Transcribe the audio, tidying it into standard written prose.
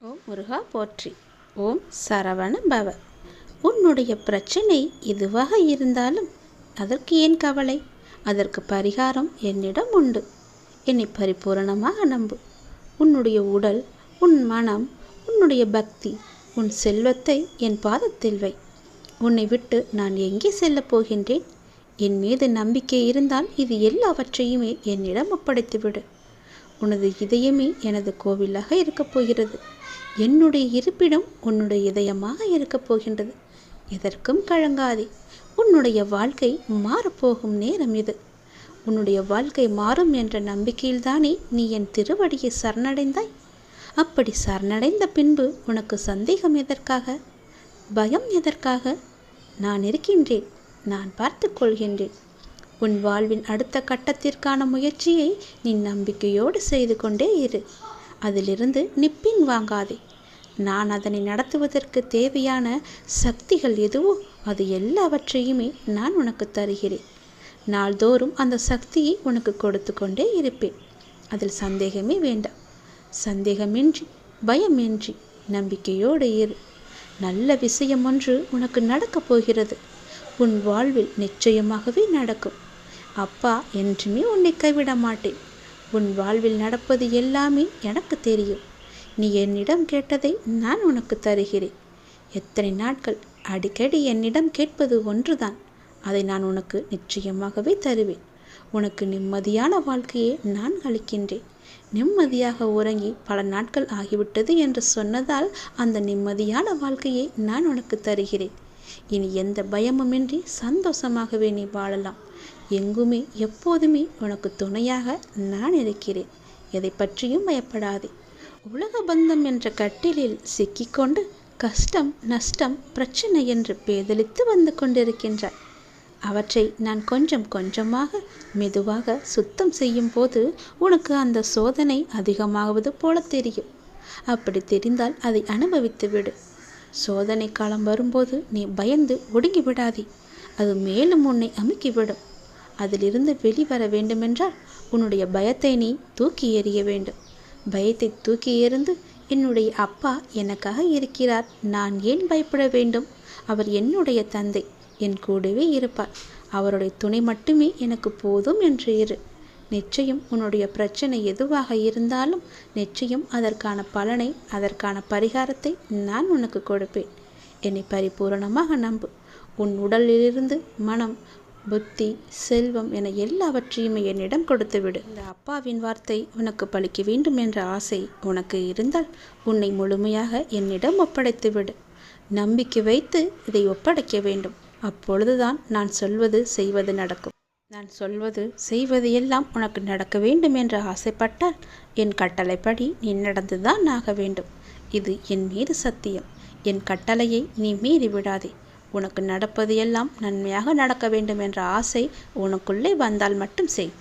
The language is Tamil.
ஓம் முருகா போற்றி. ஓம் சரவண பவ. உன்னுடைய பிரச்சனை எதுவாக இருந்தாலும் அதற்கு ஏன் கவலை? அதற்கு பரிகாரம் என்னிடம் உண்டு. என்னை பரிபூரணமாக நம்பு. உன்னுடைய உடல், உன் மனம், உன்னுடைய பக்தி, உன் செல்வத்தை என் பாதத்தில் வை. உன்னை விட்டு நான் எங்கே செல்லப் போகின்றேன்? என் மீது நம்பிக்கை இருந்தால் இது எல்லாவற்றையுமே என்னிடம் ஒப்படைத்துவிடு. உனது இதயமே எனது கோவிலாக இருக்கப் போகிறது. என்னுடைய இருப்பிடம் உன்னுடைய இதயமாக இருக்கப் போகின்றது. எதற்கும் கலங்காதே. உன்னுடைய வாழ்க்கை மாறப்போகும் நேரம் இது. உன்னுடைய வாழ்க்கை மாறும் என்ற நம்பிக்கையில்தானே நீ என் திருவடியை சரணடைந்தாய். அப்படி சரணடைந்த பின்பு உனக்கு சந்தேகம் எதற்காக? பயம் எதற்காக? நான் இருக்கின்றேன். நான் பார்த்து கொள்கின்றேன். உன் வாழ்வின் அடுத்த கட்டத்திற்கான முயற்சியை நீ நம்பிக்கையோடு செய்து கொண்டே இரு. அதிலிருந்து நீ பின் வாங்காதே. நான் அதனை நடத்துவதற்கு தேவையான சக்திகள் எதுவோ அது எல்லாவற்றையுமே நான் உனக்கு தருகிறேன். நாள்தோறும் அந்த சக்தியை உனக்கு கொடுத்து கொண்டே இருப்பேன். அதில் சந்தேகமே வேண்டாம். சந்தேகமின்றி, பயமின்றி, நம்பிக்கையோடு இரு. நல்ல விஷயம் ஒன்று உனக்கு நடக்கப் போகிறது. உன் வாழ்வில் நிச்சயமாகவே நடக்கும். அப்பா என்றுமே உன்னை கைவிட மாட்டேன். உன் வாழ்வில் நடப்பது எல்லாமே எனக்கு தெரியும். நீ என்னிடம் கேட்டதை நான் உனக்கு தருகிறேன். எத்தனை நாட்கள் அடிக்கடி என்னிடம் கேட்பது ஒன்றுதான். அதை நான் உனக்கு நிச்சயமாகவே தருவேன். உனக்கு நிம்மதியான வாழ்க்கையை நான் அளிக்கின்றேன். நிம்மதியாக உறங்கி பல நாட்கள் ஆகிவிட்டது என்று சொன்னதால் அந்த நிம்மதியான வாழ்க்கையை நான் உனக்கு தருகிறேன். இனி எந்த பயமுமின்றி சந்தோஷமாகவே நீ வாழலாம். எங்குமே எப்போதுமே உனக்கு துணையாக நான் இருக்கிறேன். எதை பற்றியும் பயப்படாதே. உலக பந்தம் என்ற கட்டிலில் சிக்கிக்கொண்டு கஷ்டம், நஷ்டம், பிரச்சனை என்று பேதலித்து வந்து கொண்டிருக்கின்றாய். அவற்றை நான் கொஞ்சம் கொஞ்சமாக மெதுவாக சுத்தம் செய்யும் போது உனக்கு அந்த சோதனை அதிகமாவது போல தெரியும். அப்படி தெரிந்தால் அதை அனுபவித்து விடு. சோதனை காலம் வரும்போது நீ பயந்து ஒடுங்கி விடாதே. அது மேலும் உன்னை அமுக்கிவிடும். அதிலிருந்து வெளிவர வேண்டுமென்றால் உன்னுடைய பயத்தை நீ தூக்கி எறிய வேண்டும். பயத்தை தூக்கி எறிந்து என்னுடைய அப்பா எனக்காக இருக்கிறார், நான் ஏன் பயப்பட வேண்டும்? அவர் என்னுடைய தந்தை, என் கூடவே இருப்பார், அவருடைய துணை மட்டுமே எனக்கு போதும் என்று இரு. நிச்சயம் உன்னுடைய பிரச்சனை எதுவாக இருந்தாலும் நிச்சயம் அதற்கான பலனை, அதற்கான பரிகாரத்தை நான் உனக்கு கொடுப்பேன். என்னை பரிபூரணமாக நம்பு. உன் உடலிலிருந்து மனம், புத்தி, செல்வம் என எல்லாவற்றையுமே என்னிடம் கொடுத்துவிடு. இந்த அப்பாவின் வார்த்தை உனக்கு பலிக்க வேண்டும் என்ற ஆசை உனக்கு இருந்தால் உன்னை முழுமையாக என்னிடம் ஒப்படைத்துவிடு. நம்பிக்கை வைத்து இதை ஒப்படைக்க வேண்டும். அப்பொழுதுதான் நான் சொல்வது செய்வது நடக்கும். நான் சொல்வது செய்வது எல்லாம் உனக்கு நடக்க வேண்டும் என்று ஆசைப்பட்டால் என் கட்டளைப்படி நீ நடந்துதான் ஆக வேண்டும். இது என் மீது சத்தியம். என் கட்டளையை நீ மீறி விடாதே. உனக்கு நடப்பது எல்லாம் நன்மையாக நடக்க வேண்டும் என்ற ஆசை உனக்குள்ளே வந்தால் மட்டும் செய்.